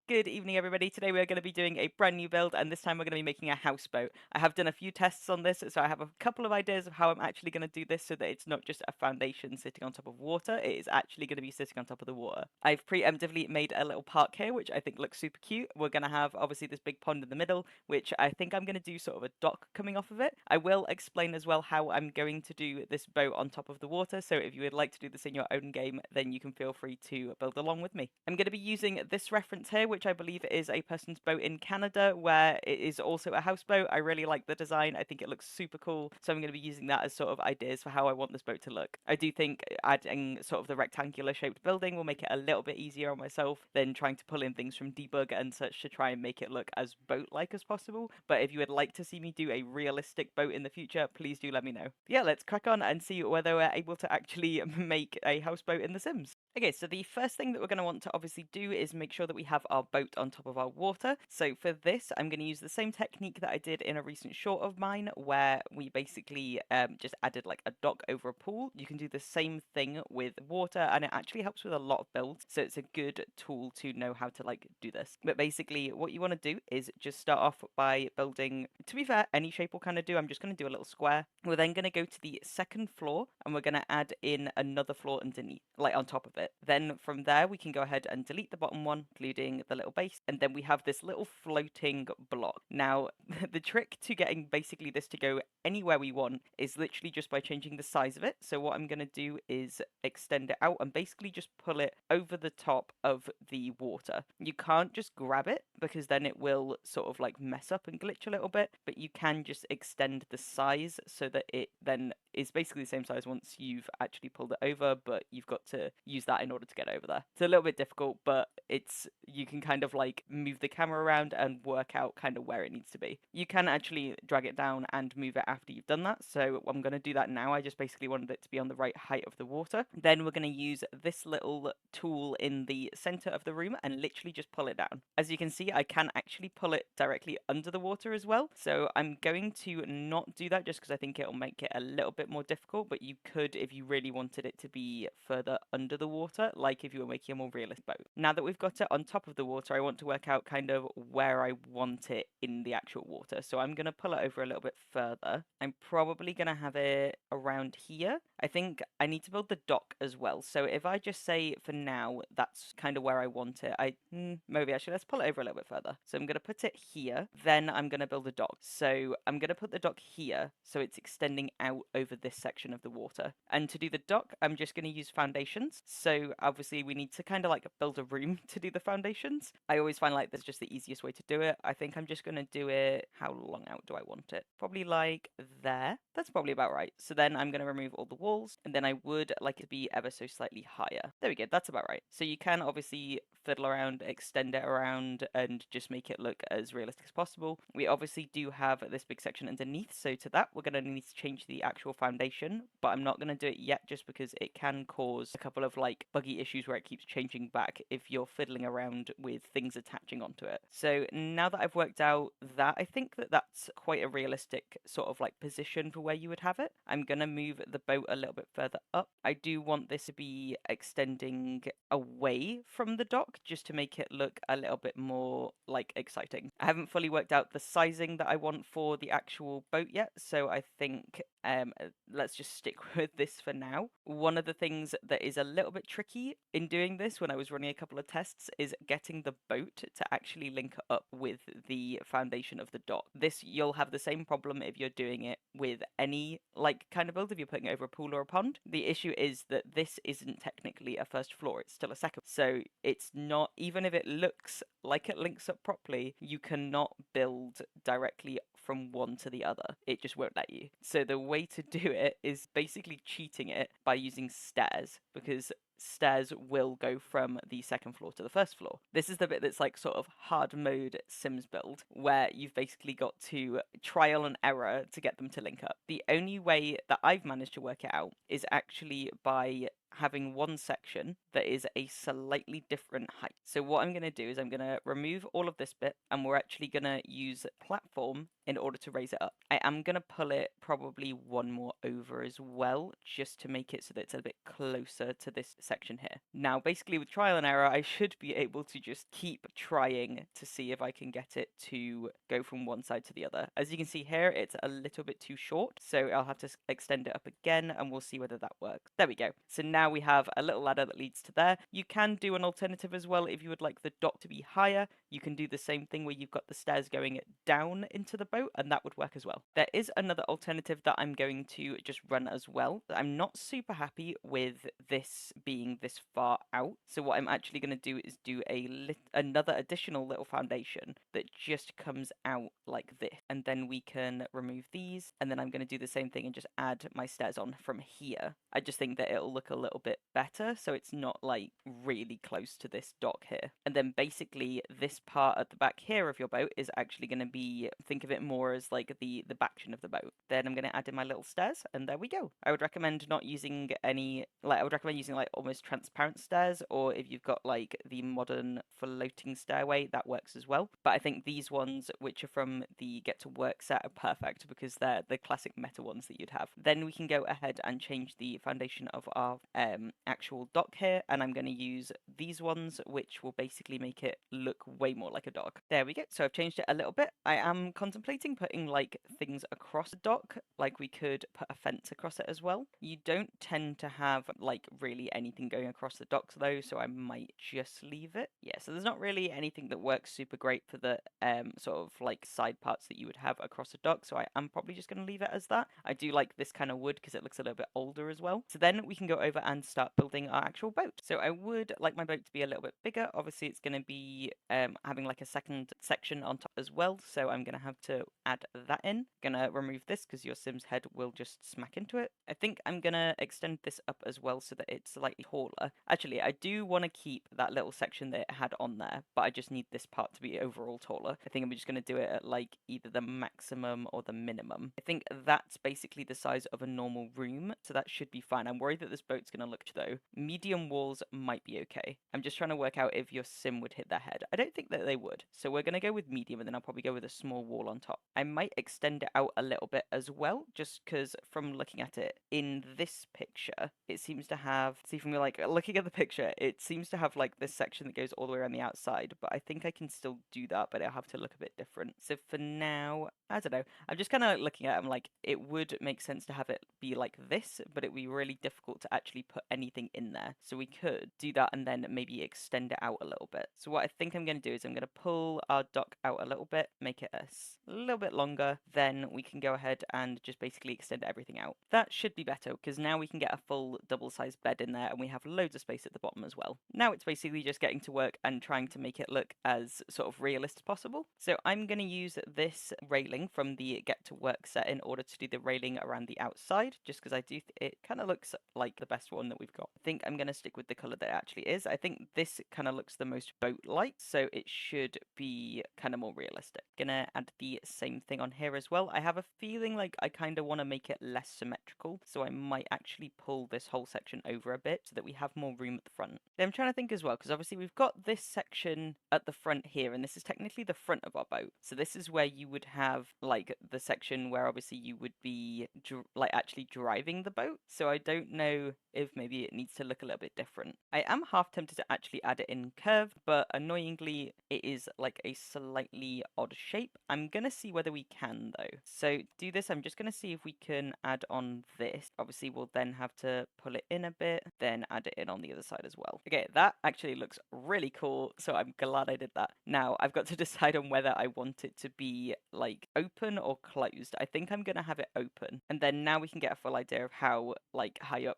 Good evening, everybody. Today we're going to be doing a brand new build, and this time we're going to be making a houseboat. I have done a few tests on this, so I have a couple of ideas of how I'm actually going to do this so that it's not just a foundation sitting on top of water, it is actually going to be sitting on top of the water. I've preemptively made a little park here, which I think looks super cute. We're going to have, obviously, this big pond in the middle, which I think I'm going to do sort of a dock coming off of it. I will explain as well how I'm going to do this boat on top of the water, so if you would like to do this in your own game, then you can feel free to build along with me. I'm going to be using this reference here, which I believe is a person's boat in Canada, where it is also a houseboat. I really like the design. I think it looks super cool. So I'm going to be using that as sort of ideas for how I want this boat to look. I do think adding sort of the rectangular shaped building will make it a little bit easier on myself than trying to pull in things from debug and such to try and make it look as boat-like as possible. But if you would like to see me do a realistic boat in the future, please do let me know. Yeah, let's crack on and see whether we're able to actually make a houseboat in The Sims. Okay, so the first thing that we're going to want to obviously do is make sure that we have our boat on top of our water. So for this, I'm going to use the same technique that I did in a recent short of mine, where we basically just added like a dock over a pool. You can do the same thing with water, and it actually helps with a lot of builds. So it's a good tool to know how to like do this. But basically, what you want to do is just start off by building, to be fair, any shape will kind of do. I'm just going to do a little square. We're then going to go to the second floor, and we're going to add in another floor underneath, like on top of it. Then from there, we can go ahead and delete the bottom one, including the little base, and then we have this little floating block. Now, the trick to getting basically this to go anywhere we want is literally just by changing the size of it. So what I'm going to do is extend it out and basically just pull it over the top of the water. You can't just grab it because then it will sort of like mess up and glitch a little bit, but you can just extend the size so that it then is basically the same size once you've actually pulled it over, but you've got to use that in order to get over there. It's a little bit difficult, but you can kind of like move the camera around and work out kind of where it needs to be. You can actually drag it down and move it after you've done that, so I'm going to do that now. I just basically wanted it to be on the right height of the water. Then we're going to use this little tool in the center of the room and literally just pull it down. As you can see, I can actually pull it directly under the water as well, so I'm going to not do that just because I think it'll make it a little bit more difficult, but you could if you really wanted it to be further under the water, like if you were making a more realistic boat. Now that we've got it on top of the water, I want to work out kind of where I want it in the actual water. So I'm going to pull it over a little bit further. I'm probably going to have it around here. I think I need to build the dock as well. So if I just say for now, that's kind of where I want it. Maybe actually let's pull it over a little bit further. So I'm going to put it here. Then I'm going to build a dock. So I'm going to put the dock here so it's extending out over this section of the water. And to do the dock, I'm just going to use foundations. So obviously we need to kind of like build a room to do the foundations. I always find like that's just the easiest way to do it. I think I'm just going to do it, how long out do I want it? Probably like there. That's probably about right. So then I'm going to remove all the walls, and then I would like it to be ever so slightly higher. There we go, that's about right. So you can obviously fiddle around, extend it around, and just make it look as realistic as possible. We obviously do have this big section underneath, so to that we're going to need to change the actual foundation, but I'm not going to do it yet just because it can cause a couple of like buggy issues where it keeps changing back if you're fiddling around with things attaching onto it. So now that I've worked out that, I think that that's quite a realistic sort of like position for where you would have it. I'm going to move the boat a little bit further up. I do want this to be extending away from the dock just to make it look a little bit more like exciting. I haven't fully worked out the sizing that I want for the actual boat yet, so I think let's just stick with this for now. One of the things that is a little bit tricky in doing this when I was running a couple of tests is getting the boat to actually link up with the foundation of the dock. This, you'll have the same problem if you're doing it with any like kind of build, if you're putting it over a pool or a pond. The issue is that this isn't technically a first floor, it's still a second. So it's not, even if it looks like it links up properly, you cannot build directly from one to the other. It just won't let you. So the way to do it is basically cheating it by using stairs, because stairs will go from the second floor to the first floor. This is the bit that's like sort of hard mode Sims build, where you've basically got to trial and error to get them to link up. The only way that I've managed to work it out is actually by having one section that is a slightly different height. So what I'm going to do is I'm going to remove all of this bit, and we're actually going to use platform in order to raise it up. I am going to pull it probably one more over as well, just to make it so that it's a bit closer to this section here. Now, basically with trial and error, I should be able to just keep trying to see if I can get it to go from one side to the other. As you can see here, it's a little bit too short, so I'll have to extend it up again, and we'll see whether that works. There we go. So now we have a little ladder that leads to there. You can do an alternative as well if you would like the dock to be higher. You can do the same thing where you've got the stairs going down into the boat, and that would work as well. There is another alternative that I'm going to just run as well. I'm not super happy with this being this far out, so what I'm actually going to do is do another additional little foundation that just comes out like this, and then we can remove these, and then I'm going to do the same thing and just add my stairs on from here. I just think that it'll look a little bit better, so it's not like really close to this dock here. And then basically this part at the back here of your boat is actually going to be, think of it more as like the backtion of the boat. Then I'm going to add in my little stairs, and there we go. I would recommend not using any, like I would recommend using like almost transparent stairs, or if you've got like the modern floating stairway, that works as well. But I think these ones, which are from the Get to Work set, are perfect because they're the classic meta ones that you'd have. Then we can go ahead and change the foundation of our actual dock here, and I'm going to use these ones, which will basically make it look way more like a dock. There we go. So I've changed it a little bit. I am contemplating putting like things across the dock, like we could put a fence across it as well. You don't tend to have like really anything going across the docks though, so I might just leave it. Yeah, so there's not really anything that works super great for the sort of like side parts that you would have across a dock, so I am probably just going to leave it as that. I do like this kind of wood because it looks a little bit older as well. So then we can go over and start building our actual boat. So I would like my boat to be a little bit bigger. Obviously it's going to be having like a second section on top as well, so I'm going to have to add that in. Gonna remove this because your Sim's head will just smack into it. I think I'm gonna extend this up as well so that it's slightly taller. Actually, I do want to keep that little section that it had on there, but I just need this part to be overall taller. I think I'm just gonna do it at like either the maximum or the minimum. I think that's basically the size of a normal room, so that should be fine. I'm worried that this boat's gonna look though. Medium walls might be okay. I'm just trying to work out if your Sim would hit their head. I don't think that they would, so we're gonna go with medium, and then I'll probably go with a small wall on top. I might extend it out a little bit as well, just because from looking at it in this picture, it seems to have, see from like looking at the picture, it seems to have like this section that goes all the way around the outside, but I think I can still do that, but it'll have to look a bit different. So for now, I don't know. I'm just kind of looking at it, I'm like, it would make sense to have it be like this, but it would be really difficult to actually put anything in there. So we could do that and then maybe extend it out a little bit. So what I think I'm going to do is I'm going to pull our dock out a little bit, make it a little bit longer, then we can go ahead and just basically extend everything out. That should be better because now we can get a full double-sized bed in there, and we have loads of space at the bottom as well. Now it's basically just getting to work and trying to make it look as sort of realistic as possible. So I'm going to use this railing from the Get to Work set in order to do the railing around the outside, just because I do it kind of looks like the best one that we've got. I think I'm going to stick with the color that it actually is. I think this kind of looks the most boat-like, so it should be kind of more realistic. Gonna add the same thing on here as well. I have a feeling like I kind of want to make it less symmetrical, so I might actually pull this whole section over a bit so that we have more room at the front. Then I'm trying to think as well, because obviously we've got this section at the front here, and this is technically the front of our boat. So this is where you would have like the section where obviously you would be like actually driving the boat. So I don't know if maybe it needs to look a little bit different. I am half tempted to actually add it in curved, but annoyingly it is like a slightly odd shape. I'm gonna see whether we can though. So to do this, I'm just gonna see if we can add on this. Obviously we'll then have to pull it in a bit, then add it in on the other side as well. Okay, that actually looks really cool, so I'm glad I did that. Now I've got to decide on whether I want it to be like open or closed. I think I'm gonna have it open, and then now we can get a full idea of how like high up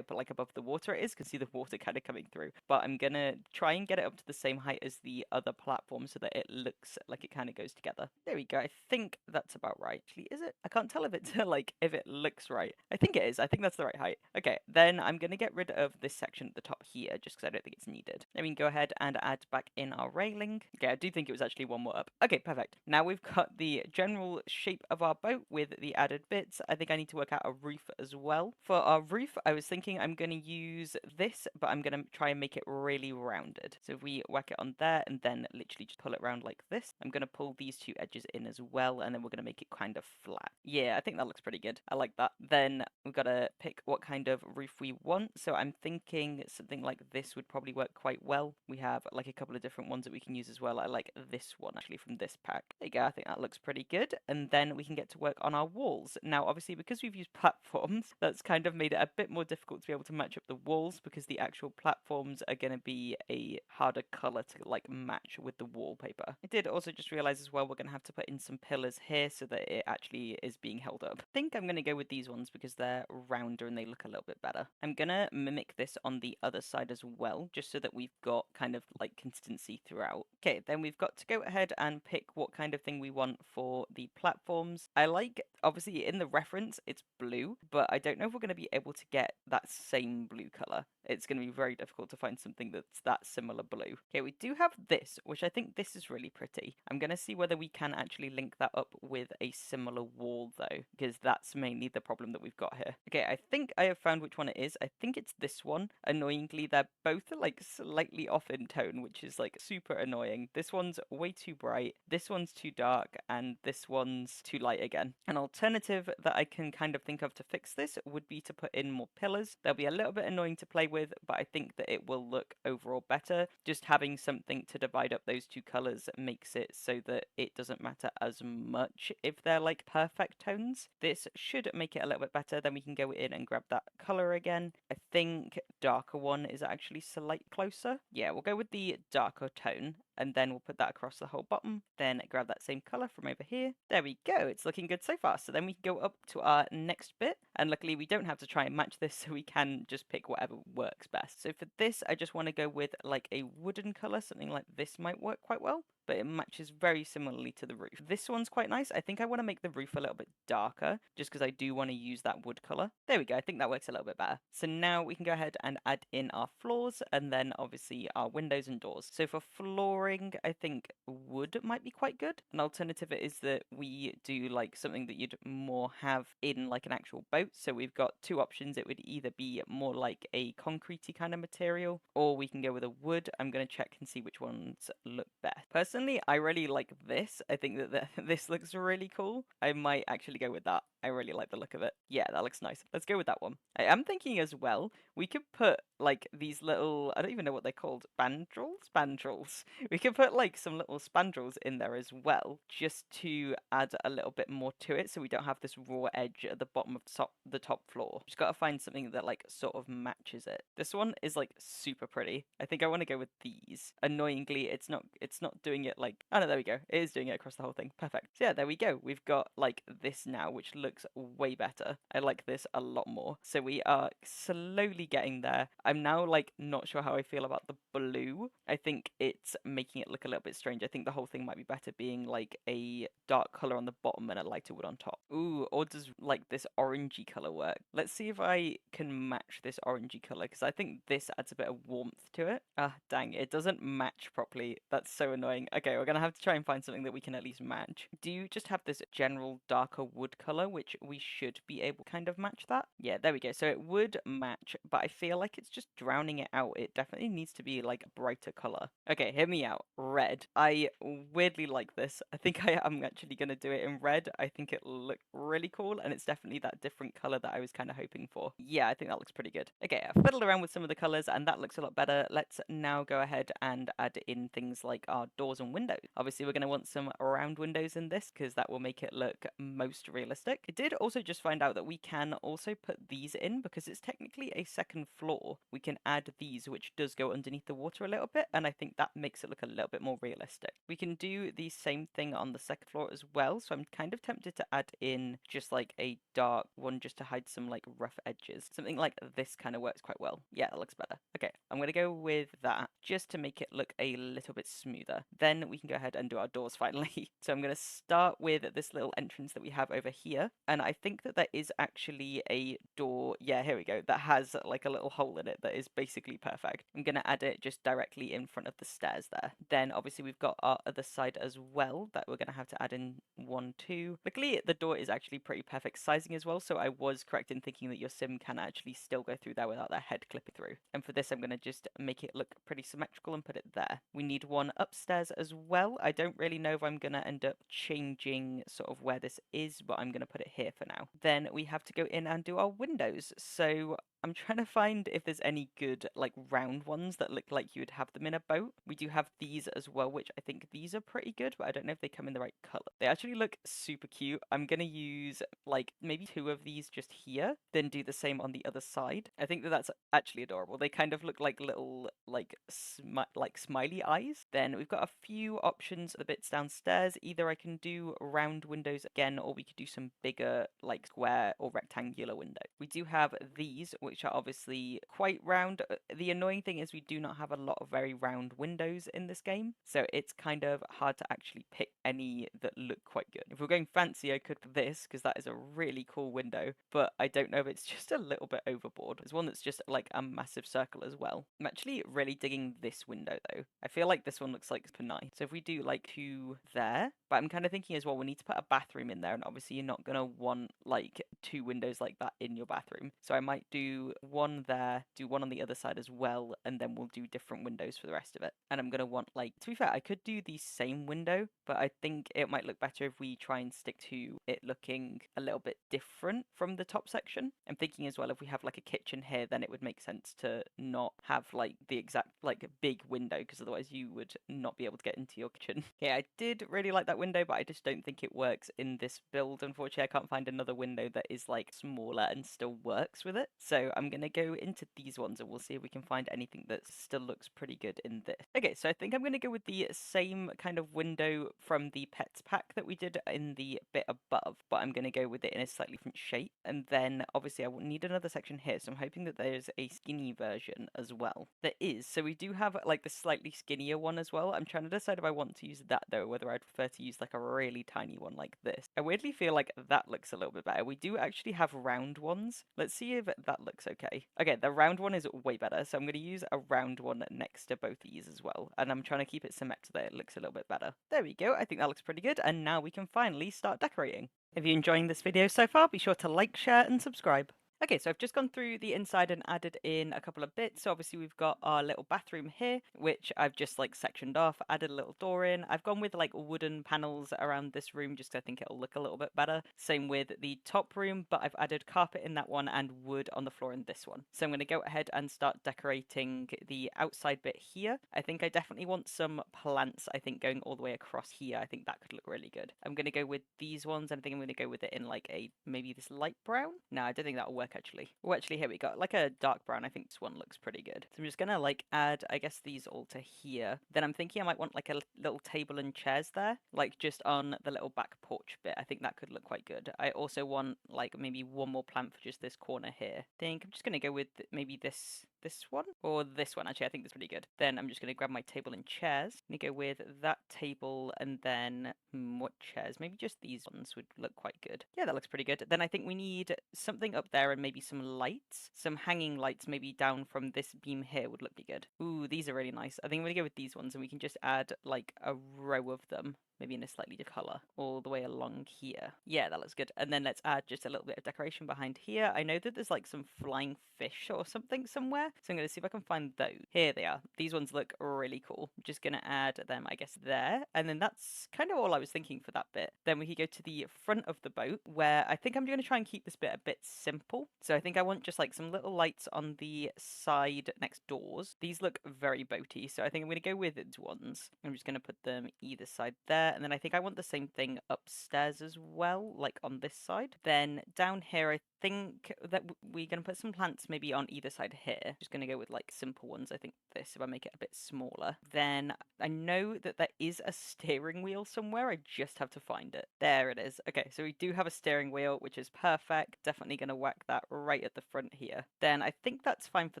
like above the water it is. Can see the water kind of coming through, but I'm gonna try and get it up to the same height as the other platform so that it looks like it kind of goes together. There we go. I think that's about right. Actually, is it? I can't tell if it's like if it looks right. I think it is. I think that's the right height. Okay, then I'm gonna get rid of this section at the top here just because I don't think it's needed. Then we can go ahead and add back in our railing. Okay, I do think it was actually one more up. Okay, perfect. Now we've got the general shape of our boat with the added bits. I think I need to work out a roof as well. For our roof, I was thinking I'm going to use this, but I'm going to try and make it really rounded. So if we whack it on there and then literally just pull it around like this, I'm going to pull these two edges in as well, and then we're going to make it kind of flat. Yeah, I think that looks pretty good. I like that. Then we've got to pick what kind of roof we want. So I'm thinking something like this would probably work quite well. We have like a couple of different ones that we can use as well. I like this one actually from this pack. There you go. I think that looks pretty good. And then we can get to work on our walls. Now, obviously, because we've used platforms, that's kind of made it a bit more difficult to be able to match up the walls because the actual platforms are going to be a harder color to like match with the wallpaper. I did also just realize as well we're going to have to put in some pillars here so that it actually is being held up. I think I'm going to go with these ones because they're rounder and they look a little bit better. I'm going to mimic this on the other side as well, just so that we've got kind of like consistency throughout. Okay, then we've got to go ahead and pick what kind of thing we want for the platforms. I like, obviously in the reference, it's blue, but I don't know if we're going to be able to get that same blue color. It's going to be very difficult to find something that's that similar blue. Okay, we do have this, which I think this is really pretty. I'm going to see whether we can actually link that up with a similar wall though, because that's mainly the problem that we've got here. Okay, I think I have found which one it is. I think it's this one. Annoyingly, they're both like slightly off in tone, which is like super annoying. This one's way too bright, this one's too dark, and this one's too light again. An alternative that I can kind of think of to fix this would be to put in more pillars. They'll be a little bit annoying to play with, but I think that it will look overall better. Just having something to divide up those two colors makes it so that it doesn't matter as much if they're like perfect tones. This should make it a little bit better. Then we can go in and grab that color again. I think darker one is actually slightly closer. Yeah, we'll go with the darker tone, and then we'll put that across the whole bottom. Then grab that same color from over here. There we go. It's looking good so far. So then we can go up to our next bit, and luckily we don't have to try and match this, so we can just pick whatever works best. So for this, I just want to go with like a wooden color. Something like this might work quite well, but it matches very similarly to the roof. This one's quite nice. I think I want to make the roof a little bit darker, just because I do want to use that wood color. There we go. I think that works a little bit better. So now we can go ahead and add in our floors, and then obviously our windows and doors. So for flooring, I think wood might be quite good. An alternative is that we do like something that you'd more have in like an actual boat. So we've got two options. It would either be more like a concretey kind of material, or we can go with a wood. I'm going to check and see which ones look best. Personally, I really like this. I think that this looks really cool. I might actually go with that. I really like the look of it. Yeah, that looks nice. Let's go with that one. I am thinking as well, we could put like these little, I don't even know what they're called, spandrels? Spandrels. We could put like some little spandrels in there as well, just to add a little bit more to it so we don't have this raw edge at the bottom of the top floor. Just gotta find something that like sort of matches it. This one is like super pretty. I think I want to go with these. Annoyingly, it's not doing it like, oh no, there we go. It is doing it across the whole thing. Perfect. So yeah, there we go. We've got like this now, which looks way better. I like this a lot more. So we are slowly getting there. I'm now like not sure how I feel about the blue. I think it's making it look a little bit strange. I think the whole thing might be better being like a dark color on the bottom and a lighter wood on top. Ooh, or does like this orangey color work? Let's see if I can match this orangey color, because I think this adds a bit of warmth to it. Ah, dang, it doesn't match properly. That's so annoying. Okay, we're gonna have to try and find something that we can at least match. Do you just have this general darker wood color, which we should be able to kind of match that? Yeah, there we go. So it would match, but I feel like it's just drowning it out. It definitely needs to be like a brighter color. Okay, hear me out. Red. I weirdly like this. I think I am actually gonna do it in red. I think it'll look really cool, and it's definitely that different color that I was kind of hoping for. Yeah, I think that looks pretty good. Okay, I fiddled around with some of the colors, and that looks a lot better. Let's now go ahead and add in things like our doors and windows. Obviously, we're going to want some round windows in this because that will make it look most realistic. I did also just find out that we can also put these in because it's technically a second floor. We can add these, which does go underneath the water a little bit, and I think that makes it look a little bit more realistic. We can do the same thing on the second floor as well, so I'm kind of tempted to add in just like a dark one just to hide some like rough edges. Something like this kind of works quite well. Yeah, that looks better. Okay, I'm going to go with that just to make it look a little bit smoother. Then we can go ahead and do our doors finally. So I'm going to start with this little entrance that we have over here. And I think that there is actually a door, yeah, here we go, that has like a little hole in it that is basically perfect. I'm going to add it just directly in front of the stairs there. Then obviously we've got our other side as well that we're going to have to add in 1, 2. Luckily the door is actually pretty perfect sizing as well, so I was correct in thinking that your sim can actually still go through there without their head clipping through. And for this I'm going to just make it look pretty symmetrical and put it there. We need one upstairs as well. I don't really know if I'm going to end up changing sort of where this is, but I'm going to put it here for now. Then we have to go in and do our windows. So I'm trying to find if there's any good like round ones that look like you would have them in a boat. We do have these as well, which I think these are pretty good, but I don't know if they come in the right color. They actually look super cute. I'm gonna use like maybe 2 of these just here, then do the same on the other side. I think that that's actually adorable. They kind of look like little like smiley eyes. Then we've got a few options of the bits downstairs. Either I can do round windows again, or we could do some bigger like square or rectangular window. We do have these, which are obviously quite round. The annoying thing is we do not have a lot of very round windows in this game, so it's kind of hard to actually pick any that look quite good. If we're going fancy, I could for this, because that is a really cool window, but I don't know if it's just a little bit overboard. There's one that's just like a massive circle as well. I'm actually really digging this window though. I feel like this one looks like super nice. So if we do like 2 there, but I'm kind of thinking as well, we need to put a bathroom in there, and obviously you're not going to want like 2 windows like that in your bathroom. So I might do 1 there, do 1 on the other side as well, and then we'll do different windows for the rest of it. And I'm going to want like, to be fair, I could do the same window, but I think it might look better if we try and stick to it looking a little bit different from the top section. I'm thinking as well, if we have like a kitchen here, then it would make sense to not have like the exact like big window, because otherwise you would not be able to get into your kitchen. Yeah, I did really like that window, but I just don't think it works in this build. Unfortunately, I can't find another window that is like smaller and still works with it. So I'm going to go into these ones and we'll see if we can find anything that still looks pretty good in this. Okay, so I think I'm going to go with the same kind of window from the pets pack that we did in the bit above, but I'm going to go with it in a slightly different shape. And then obviously I will need another section here, so I'm hoping that there's a skinny version as well. There is, so we do have like the slightly skinnier one as well. I'm trying to decide if I want to use that though, whether I'd prefer to use like a really tiny one like this. I weirdly feel like that looks a little bit better. We do actually have round ones. Let's see if that looks okay. Okay, the round one is way better, so I'm going to use a round one next to both these as well. And I'm trying to keep it symmetric so that it looks a little bit better. There we go. I think that looks pretty good. And now we can finally start decorating. If you're enjoying this video so far, be sure to like, share, and subscribe. Okay, so I've just gone through the inside and added in a couple of bits. So obviously we've got our little bathroom here, which I've just like sectioned off, added a little door in. I've gone with like wooden panels around this room just 'cause I think it'll look a little bit better. Same with the top room, but I've added carpet in that one and wood on the floor in this one. So I'm going to go ahead and start decorating the outside bit here. I think I definitely want some plants, I think, going all the way across here. I think that could look really good. I'm going to go with these ones, and I think I'm going to go with it in like a, maybe this light brown? No, I don't think that'll work actually. Oh, actually, here we go. Like a dark brown. I think this one looks pretty good. So I'm just gonna like add, I guess, these all to here. Then I'm thinking I might want like a little table and chairs there, like just on the little back porch bit. I think that could look quite good. I also want like maybe one more plant for just this corner here. I think I'm just gonna go with maybe this one or this one. Actually, I think that's pretty good. Then I'm just gonna grab my table and chairs. I'm gonna go with that table and then what chairs? Maybe just these ones would look quite good. Yeah, that looks pretty good. Then I think we need something up there and maybe some lights, some hanging lights maybe down from this beam here would look pretty good. Ooh, these are really nice. I think I'm gonna go with these ones and we can just add like a row of them, maybe in a slightly different color, all the way along here. Yeah, that looks good. And then let's add just a little bit of decoration behind here. I know that there's like some flying fish or something somewhere, so I'm going to see if I can find those. Here they are. These ones look really cool. I'm just going to add them, I guess, there. And then that's kind of all I was thinking for that bit. Then we could go to the front of the boat, where I think I'm going to try and keep this bit a bit simple. So I think I want just like some little lights on the side next doors. These look very boaty, so I think I'm going to go with these ones. I'm just going to put them either side there. And then I think I want the same thing upstairs as well, like on this side. Then down here, I think that we're going to put some plants maybe on either side here. Just going to go with like simple ones. I think this, if I make it a bit smaller. Then I know that there is a steering wheel somewhere. I just have to find it. There it is. Okay, so we do have a steering wheel, which is perfect. Definitely going to whack that right at the front here. Then I think that's fine for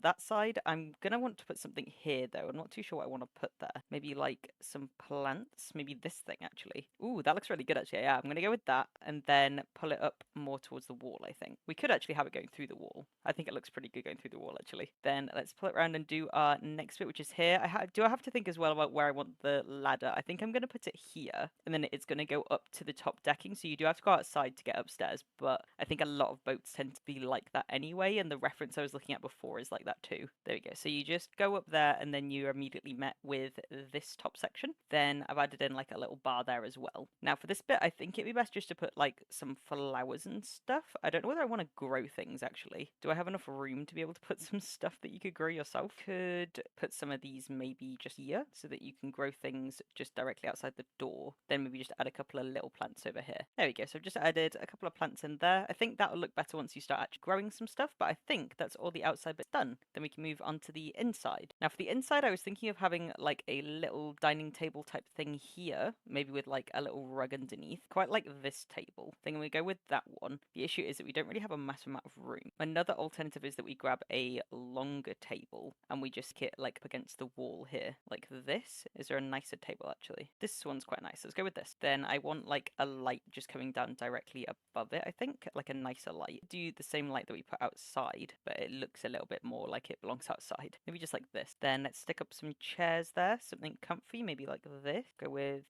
that side. I'm going to want to put something here though. I'm not too sure what I want to put there. Maybe like some plants. Maybe this thing actually. Ooh, that looks really good actually. Yeah, I'm going to go with that and then pull it up more towards the wall, I think. We could actually have it going through the wall. I think it looks pretty good going through the wall actually. Then let's pull it around and do our next bit, which is here. Do I have to think as well about where I want the ladder? I think I'm going to put it here and then it's going to go up to the top decking. So you do have to go outside to get upstairs, but I think a lot of boats tend to be like that anyway. And the reference I was looking at before is like that too. There we go. So you just go up there and then you're immediately met with this top section. Then I've added in like a little bar there as well. Now for this bit, I think it'd be best just to put like some flowers and stuff. I don't know whether I want to grow things actually. Do I have enough room to be able to put some stuff that you could grow yourself? Could put some of these maybe just here so that you can grow things just directly outside the door. Then maybe just add a couple of little plants over here. There we go. So I've just added a couple of plants in there. I think that will look better once you start actually growing some stuff, but I think that's all the outside bits done. Then we can move on to the inside. Now for the inside, I was thinking of having like a little dining table type thing here, maybe with like a little rug underneath, quite like this table. Then we go with that one. The issue is that we don't really have a massive amount of room. Another alternative is that we grab a longer table and we just get like up against the wall here, like this. Is there a nicer table actually? This one's quite nice. Let's go with this. Then I want like a light just coming down directly above it, I think, like a nicer light. Do the same light that we put outside, but it looks a little bit more like it belongs outside. Maybe just like this. Then let's stick up some chairs there, something comfy, maybe like this. Go with,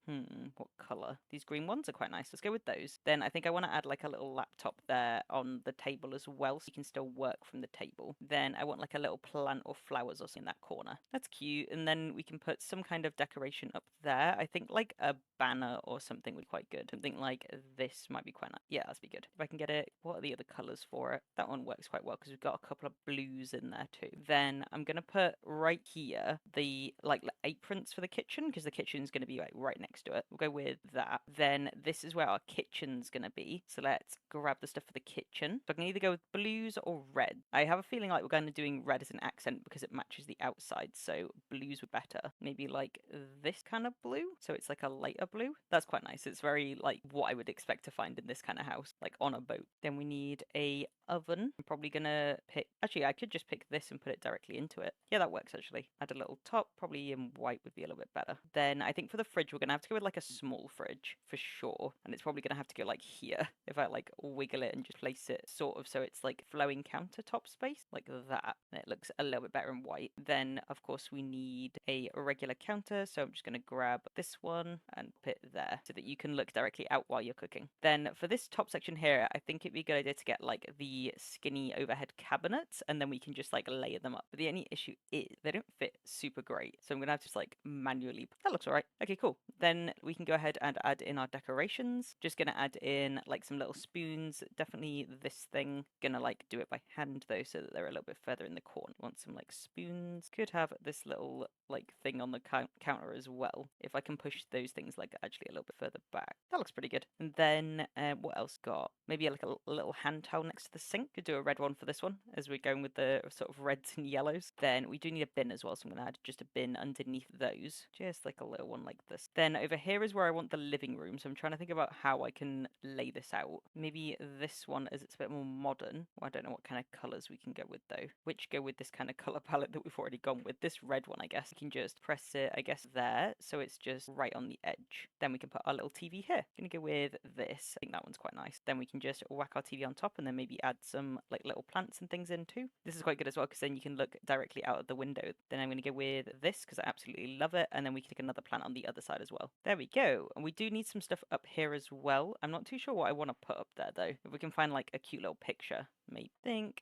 what color? These green ones are quite nice. Let's go with those. Then I think I want to add like a little laptop there on the table as well, so you can still work from the table. Then I want like a little plant or flowers or something in that corner. That's cute. And then we can put some kind of decoration up there. I think like a banner or something would be quite good. Something like this might be quite nice. Yeah, that's be good. If I can get it, what are the other colors for it? That one works quite well because we've got a couple of blues in there too. Then I'm gonna put right here the like aprons for the kitchen because the kitchen's gonna be like right next to it. We'll go with that. Then this is where our kitchen's gonna be. So let's grab the stuff for the kitchen. So I can either go with blues or red. I have a feeling like we're going to doing red as an accent because it matches the outside. So blues would better. Maybe like this kind of blue. So it's like a lighter blue. That's quite nice. It's very like what I would expect to find in this kind of house, like on a boat. Then we need a oven. I'm probably gonna pick, actually I could just pick this and put it directly into it. Yeah, that works actually. Add a little top, probably in white would be a little bit better. Then I think for the fridge we're gonna have to go with like a small fridge for sure, and it's probably gonna have to go like here if I like wiggle it and just place it sort of so it's like flowing countertop space like that, and it looks a little bit better in white. Then of course we need a regular counter, so I'm just gonna grab this one and put it there so that you can look directly out while you're cooking. Then for this top section here, I think it'd be a good idea to get like the skinny overhead cabinets and then we can just like layer them up. But the only issue is they don't fit super great, so I'm gonna have to just like manually. That looks all right. Okay, cool. Then we can go ahead and add in our decorations. Just gonna add in like some little spoons, definitely this thing. Gonna like do it by hand though so that they're a little bit further in the corner. Want some like spoons. Could have this little like thing on the counter as well if I can push those things like actually a little bit further back. That looks pretty good. And then what else got? Maybe like a little hand towel next to the sink. Could do a red one for this one as we're going with the sort of reds and yellows. Then we do need a bin as well, so I'm gonna add just a bin underneath those, just like a little one like this. Then over here is where I want the living room, so I'm trying to think about how I can lay this out. Maybe this one as it's a bit more modern. Well, I don't know what kind of colors we can go with though. Which go with this kind of color palette that we've already gone with. This red one, I guess. We can just press it, I guess, there, so it's just right on the edge. Then we can put our little TV here. Gonna go with this. I think that one's quite nice. Then we can just whack our TV on top and then maybe add some like little plants and things in too. This is quite good as well because then you can look directly out of the window. Then I'm gonna go with this because I absolutely love it, and then we can take another plant on the other side as well. There we go. And we do need some stuff up here as well. I'm not too sure what I want to put up there though. If we can find like a cute little picture.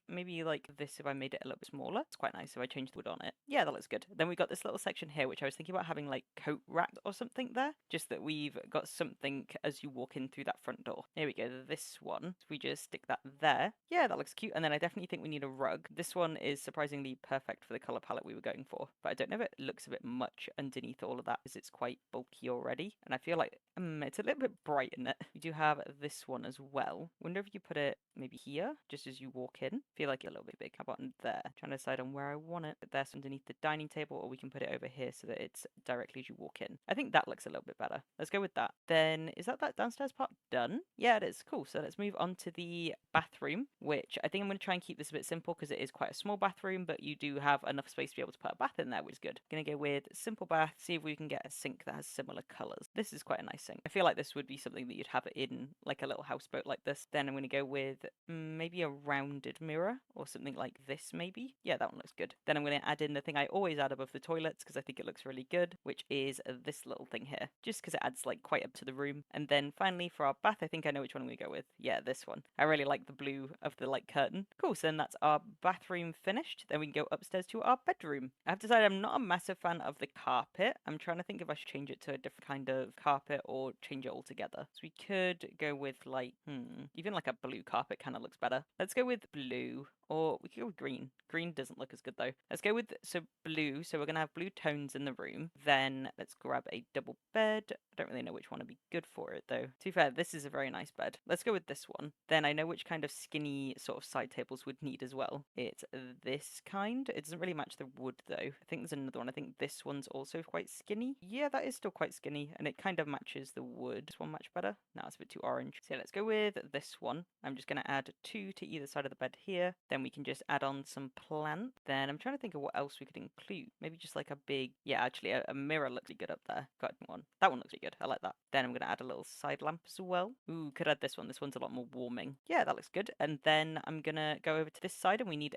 Maybe like this if I made it a little bit smaller. It's quite nice if I changed the wood on it. Yeah, that looks good. Then we got this little little section here, which I was thinking about having like coat rack or something there, just that we've got something as you walk in through that front door. Here we go, this one. So we just stick that there. Yeah, that looks cute. And then I definitely think we need a rug. This one is surprisingly perfect for the color palette we were going for, but I don't know if it looks a bit much underneath all of that because it's quite bulky already. And I feel like it's a little bit bright in it. We do have this one as well. Wonder if you put it maybe here, just as you walk in. Feel like it's a little bit big. How about in there? Trying to decide on where I want it. Put this underneath the dining table, or we can put it over here so that it's directly as you walk in. I think that looks a little bit better. Let's go with that. Then is that downstairs part done? Yeah, it is. Cool. So let's move on to the bathroom, which I think I'm going to try and keep this a bit simple because it is quite a small bathroom, but you do have enough space to be able to put a bath in there, which is good. Going to go with simple bath, see if we can get a sink that has similar colors. This is quite a nice sink. I feel like this would be something that you'd have in like a little houseboat like this. Then I'm going to go with maybe a rounded mirror or something like this maybe. Yeah, that one looks good. Then I'm going to add in the thing I always add above the toilets because I think it looks really good, which is this little thing here, just because it adds like quite up to the room. And then finally for our bath, I think I know which one I'm going to go with. Yeah, this one. I really like the blue of the like curtain. Cool, so then that's our bathroom finished. Then we can go upstairs to our bedroom. I have decided I'm not a massive fan of the carpet. I'm trying to think if I should change it to a different kind of carpet or change it altogether. So we could go with like, even like a blue carpet kind of looks better. Let's go with blue. Or we could go with green. Green doesn't look as good though. Let's go with, so blue. So we're going to have blue tones in the room. Then let's grab a double bed. I don't really know which one would be good for it though. To be fair, this is a very nice bed. Let's go with this one. Then I know which kind of skinny sort of side tables would need as well. It's this kind. It doesn't really match the wood though. I think there's another one. I think this one's also quite skinny. Yeah, that is still quite skinny and it kind of matches the wood. This one much better. No, it's a bit too orange. So let's go with this one. I'm just going to add 2 to either side of the bed here. Then we can just add on some plant. Then I'm trying to think of what else we could include. Maybe just like a big, yeah, actually a mirror looks really good up there. Got one. That one looks really good. I like that. Then I'm going to add a little side lamp as well. Ooh, could add this one. This one's a lot more warming. Yeah, that looks good. And then I'm going to go over to this side and we need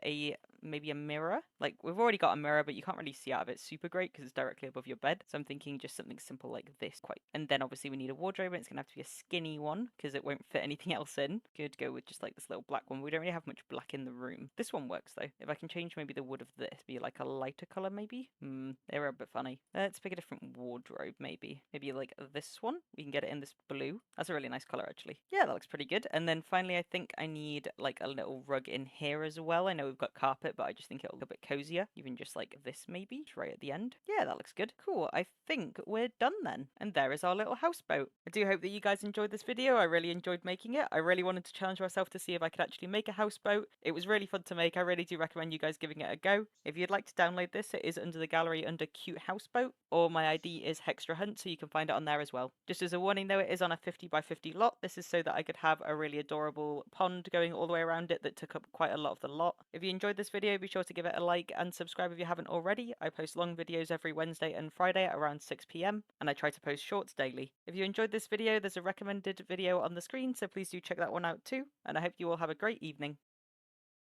maybe a mirror. Like we've already got a mirror, but you can't really see out of it super great because it's directly above your bed. So I'm thinking just something simple like this quite. And then obviously we need a wardrobe and it's going to have to be a skinny one because it won't fit anything else in. Could go with just like this little black one. We don't really have much black in the room. This one works though. If I can change maybe the wood of this, be like a lighter color maybe. They're a bit funny. Let's pick a different wardrobe maybe. Maybe like this one. We can get it in this blue. That's a really nice color actually. Yeah, that looks pretty good. And then finally I think I need like a little rug in here as well. I know we've got carpet, but I just think it'll look a bit cozier. Even just like this maybe, just right at the end. Yeah, that looks good. Cool. I think we're done then. And there is our little houseboat. I do hope that you guys enjoyed this video. I really enjoyed making it. I really wanted to challenge myself to see if I could actually make a houseboat. It was really fun to make. I really do recommend you guys giving it a go. If you'd like to download this, it is under the gallery under Cute Houseboat, or my ID is HextraHunt, so you can find it on there as well. Just as a warning though, it is on a 50 by 50 lot. This is so that I could have a really adorable pond going all the way around it that took up quite a lot of the lot. If you enjoyed this video, be sure to give it a like and subscribe if you haven't already. I post long videos every Wednesday and Friday at around 6 PM, and I try to post shorts daily. If you enjoyed this video, there's a recommended video on the screen, so please do check that one out too, and I hope you all have a great evening.